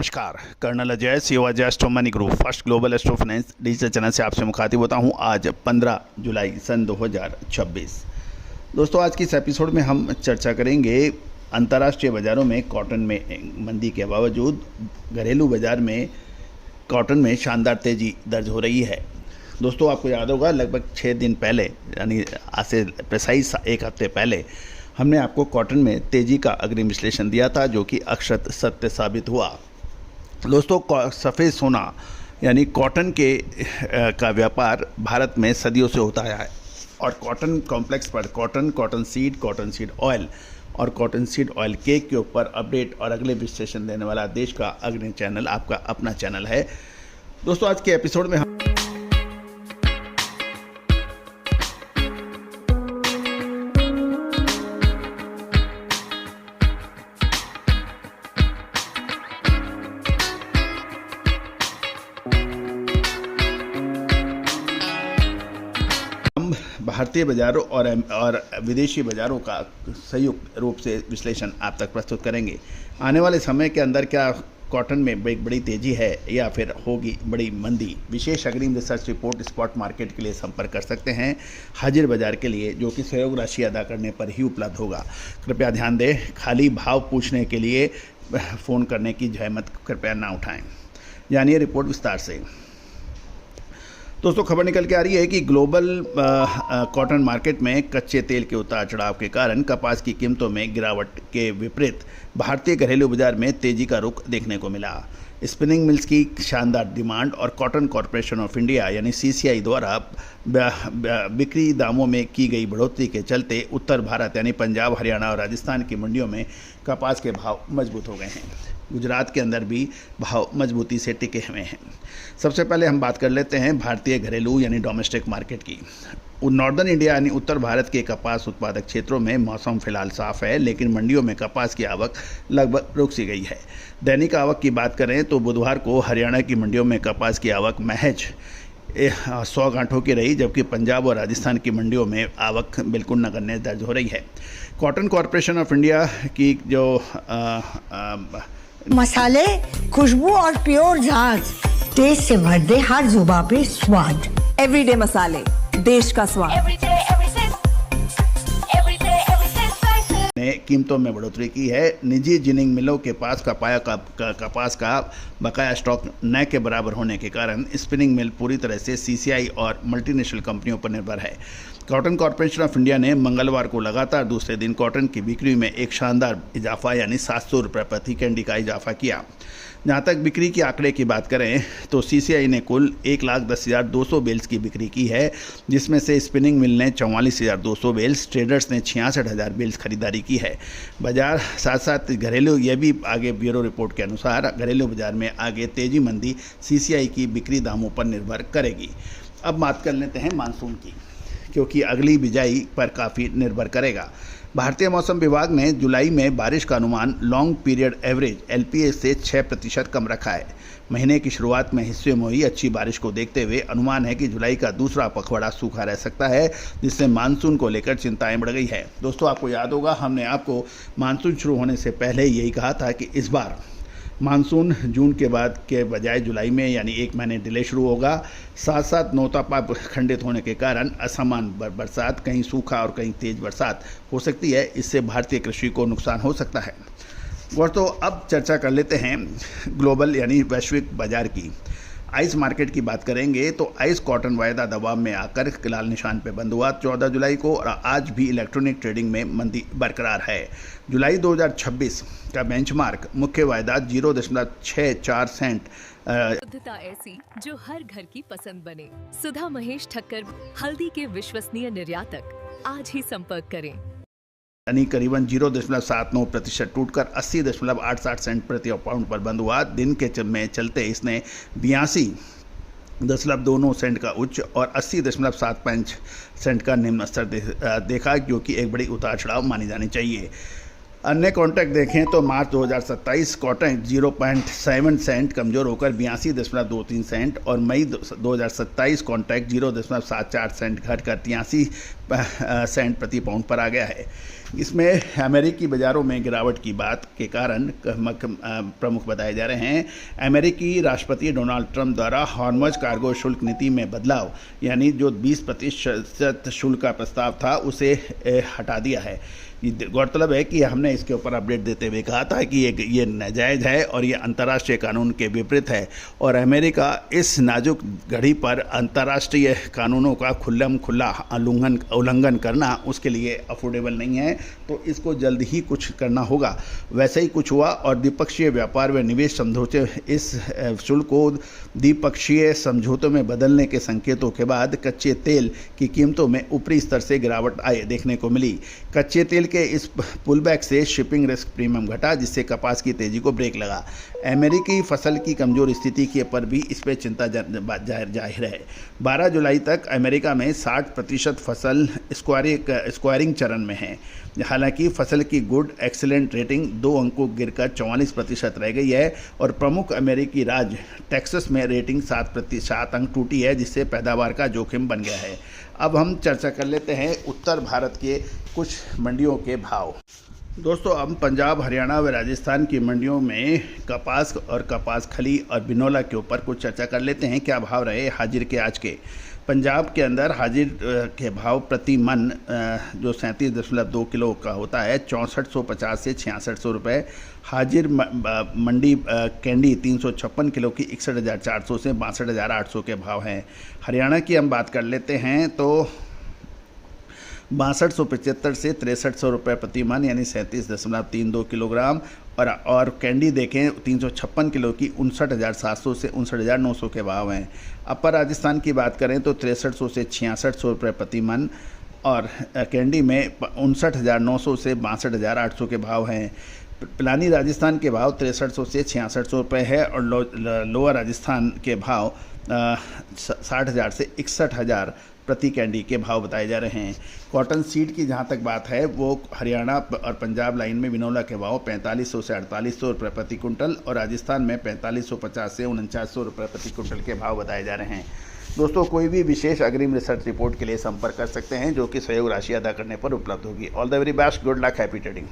नमस्कार, कर्नल अजय सेवा astro money group first global astro finance digital channel से आपसे मुखातिब होता हूं। आज 15 जुलाई सन 2026। दोस्तों, आज की इस एपिसोड में हम चर्चा करेंगे अंतर्राष्ट्रीय बाज़ारों में कॉटन में मंदी के बावजूद घरेलू बाज़ार में कॉटन में शानदार तेज़ी दर्ज हो रही है। दोस्तों, आपको याद होगा लगभग 6 दिन पहले, यानी आज से प्रिसाइज 1 हफ्ते पहले, हमने आपको कॉटन में तेज़ी का अग्रिम विश्लेषण दिया था, जो कि अक्षत सत्य साबित हुआ। दोस्तों, सफ़ेद सोना यानी कॉटन का व्यापार भारत में सदियों से होता आया है और कॉटन कॉम्प्लेक्स पर कॉटन सीड ऑयल और कॉटन सीड ऑयल केक के ऊपर अपडेट और अगले विश्लेषण देने वाला देश का अग्रणी चैनल आपका अपना चैनल है। दोस्तों, आज के एपिसोड में हम भारतीय बाज़ारों और विदेशी बाज़ारों का संयुक्त रूप से विश्लेषण आप तक प्रस्तुत करेंगे। आने वाले समय के अंदर क्या कॉटन में एक बड़ी तेज़ी है या फिर होगी बड़ी मंदी? विशेष अग्रिम रिसर्च रिपोर्ट स्पॉट मार्केट के लिए संपर्क कर सकते हैं हाजिर बाज़ार के लिए, जो कि सहयोग राशि अदा करने पर ही उपलब्ध होगा। कृपया ध्यान दें, खाली भाव पूछने के लिए फ़ोन करने की जहमत कृपया ना उठाएं। जानिए रिपोर्ट विस्तार से। दोस्तों, खबर निकल के आ रही है कि ग्लोबल कॉटन मार्केट में कच्चे तेल के उतार चढ़ाव के कारण कपास की कीमतों में गिरावट के विपरीत भारतीय घरेलू बाजार में तेजी का रुख देखने को मिला। स्पिनिंग मिल्स की शानदार डिमांड और कॉटन कॉरपोरेशन ऑफ इंडिया यानी CCI द्वारा बिक्री दामों में की गई बढ़ोतरी के चलते उत्तर भारत यानी पंजाब, हरियाणा और राजस्थान की मंडियों में कपास के भाव मजबूत हो गए हैं। गुजरात के अंदर भी भाव मजबूती से टिके हुए हैं। सबसे पहले हम बात कर लेते हैं भारतीय घरेलू यानी डोमेस्टिक मार्केट की। नॉर्दर्न इंडिया यानी उत्तर भारत के कपास उत्पादक क्षेत्रों में मौसम फिलहाल साफ है, लेकिन मंडियों में कपास की आवक लगभग रुक सी गई है। दैनिक आवक की बात करें तो बुधवार को हरियाणा की मंडियों में कपास की आवक महज 100 गांठों की रही, जबकि पंजाब और राजस्थान की मंडियों में आवक बिल्कुल नगण्य दर्ज हो रही है। कॉटन कॉरपोरेशन ऑफ इंडिया की जो मसाले, खुशबू और प्योर झाग टेस्ट से भर दे हर जुबां पे स्वाद। एवरीडे मसाले, देश का स्वाद। ने कीमतों में बढ़ोतरी की है। निजी जिनिंग मिलों के पास कपास का बकाया स्टॉक न के बराबर होने के कारण स्पिनिंग मिल पूरी तरह से CCI और मल्टीनेशनल कंपनियों पर निर्भर है। कॉटन कॉरपोरेशन ऑफ इंडिया ने मंगलवार को लगातार दूसरे दिन कॉटन की बिक्री में एक शानदार इजाफा यानी 700 रुपये प्रति कैंडी का इजाफा किया। जहाँ तक बिक्री के आंकड़े की बात करें तो CCI ने कुल 1,10,200 बेल्स की बिक्री की है, जिसमें से स्पिनिंग मिल ने 44,200 बेल्स, ट्रेडर्स ने 66,000 बेल्स खरीदारी की है। बाजार साथ साथ घरेलू, यह भी आगे ब्यूरो रिपोर्ट के अनुसार घरेलू बाजार में आगे तेजी मंदी CCI की बिक्री दामों पर निर्भर करेगी। अब बात कर लेते हैं मानसून की, क्योंकि अगली बिजाई पर काफ़ी निर्भर करेगा। भारतीय मौसम विभाग ने जुलाई में बारिश का अनुमान लॉन्ग पीरियड एवरेज LPA से 6% कम रखा है। महीने की शुरुआत में हिस्से में हुई अच्छी बारिश को देखते हुए अनुमान है कि जुलाई का दूसरा पखवाड़ा सूखा रह सकता है, जिससे मानसून को लेकर चिंताएं बढ़ गई है। दोस्तों, आपको याद होगा हमने आपको मानसून शुरू होने से पहले यही कहा था कि इस बार मानसून जून के बाद के बजाय जुलाई में यानी 1 महीने डिले शुरू होगा। साथ साथ नौतापा खंडित होने के कारण असमान बरसात, कहीं सूखा और कहीं तेज बरसात हो सकती है। इससे भारतीय कृषि को नुकसान हो सकता है। दोस्तों, अब चर्चा कर लेते हैं ग्लोबल यानी वैश्विक बाजार की। आइस मार्केट की बात करेंगे तो आइस कॉटन वायदा दबाव में आकर लाल निशान पर बंद हुआ 14 जुलाई को, और आज भी इलेक्ट्रॉनिक ट्रेडिंग में मंदी बरकरार है। जुलाई 2026 का बेंचमार्क मुख्य वायदा 0.64 सेंट शुद्धता ऐसी जो हर घर की पसंद बने। सुधा महेश ठक्कर, हल्दी के विश्वसनीय निर्यातक। आज ही संपर्क करें। यानी करीबन 0.79% टूटकर 80.88 सेंट प्रति पाउंड पर बंद हुआ। दिन के में चलते इसने 82.2 सेंट का उच्च और 80.75 सेंट का निम्न स्तर देखा, जो कि एक बड़ी उतार चढ़ाव मानी जानी चाहिए। अन्य कॉन्ट्रैक्ट देखें तो मार्च 2027 कॉन्ट्रैक्ट 0.7 सेंट कमज़ोर होकर 82.23 सेंट और मई 2027 कॉन्ट्रैक्ट 0.74 सेंट घटकर 83 सेंट प्रति पाउंड पर आ गया है। इसमें अमेरिकी बाज़ारों में गिरावट की बात के कारण प्रमुख बताए जा रहे हैं। अमेरिकी राष्ट्रपति डोनाल्ड ट्रंप द्वारा हॉर्मज़ कार्गो शुल्क नीति में बदलाव, यानी जो 20% शुल्क का प्रस्ताव था उसे हटा दिया है। गौरतलब है कि हमने इसके ऊपर अपडेट देते हुए कहा था कि ये नाजायज़ है और ये अंतर्राष्ट्रीय कानून के विपरीत है और अमेरिका इस नाजुक घड़ी पर अंतर्राष्ट्रीय कानूनों का खुला उल्लंघन करना उसके लिए अफोर्डेबल नहीं है, तो इसको जल्द ही कुछ करना होगा। वैसे ही कुछ हुआ और द्विपक्षीय व्यापार व निवेश समझौते इस शुल्क को द्विपक्षीय समझौतों में बदलने के संकेतों के बाद कच्चे तेल की कीमतों में ऊपरी स्तर से गिरावट देखने को मिली। कच्चे तेल के इस पुलबैक से शिपिंग रिस्क प्रीमियम घटा, जिससे कपास की तेजी को ब्रेक लगा। अमेरिकी फसल की कमजोर स्थिति के पर भी इस पर चिंता जाहिर है। 12 जुलाई तक अमेरिका में 60% फसल स्क्वायरिंग चरण में है। हालांकि फसल की गुड एक्सीलेंट रेटिंग 2 अंकों गिरकर 44% रह गई है और प्रमुख अमेरिकी राज्य टेक्सास में रेटिंग 7 अंक टूटी है, जिससे पैदावार का जोखिम बन गया है। अब हम चर्चा कर लेते हैं उत्तर भारत के कुछ मंडियों के भाव। दोस्तों, हम पंजाब, हरियाणा व राजस्थान की मंडियों में कपास और कपास खली और बिनोला के ऊपर कुछ चर्चा कर लेते हैं। क्या भाव रहे हाजिर के आज के? पंजाब के अंदर हाजिर के भाव प्रति मन जो 37.2 किलो का होता है 6450 से 6600 रुपये। हाजिर मंडी कैंडी 356 किलो की 61,400 से 62,800 के भाव हैं। हरियाणा की हम बात कर लेते हैं तो 6275 से 6300 रुपये प्रति मन, यानी 37.32 किलोग्राम। और कैंडी देखें 356 किलो की 59,700 से 59,900 के भाव हैं। अपर राजस्थान की बात करें तो 6300 से 6600 रुपये प्रति मन और कैंडी में 59,900 से 62,800 के भाव हैं। पिलानी राजस्थान के भाव 6300 से 6600 रुपये है और लोअर राजस्थान के भाव 60,000 से 61,000 प्रति कैंडी के भाव बताए जा रहे हैं। कॉटन सीड की जहां तक बात है वो हरियाणा और पंजाब लाइन में विनोला के भाव 4500 से 4800 रुपये प्रति कुंटल और राजस्थान में 4550 से 4900 रुपये प्रति कुंटल के भाव बताए जा रहे हैं। दोस्तों, कोई भी विशेष अग्रिम रिसर्च रिपोर्ट के लिए संपर्क कर सकते हैं, जो कि सहयोग राशि अदा करने पर उपलब्ध होगी। All the very best, good luck, happy trading.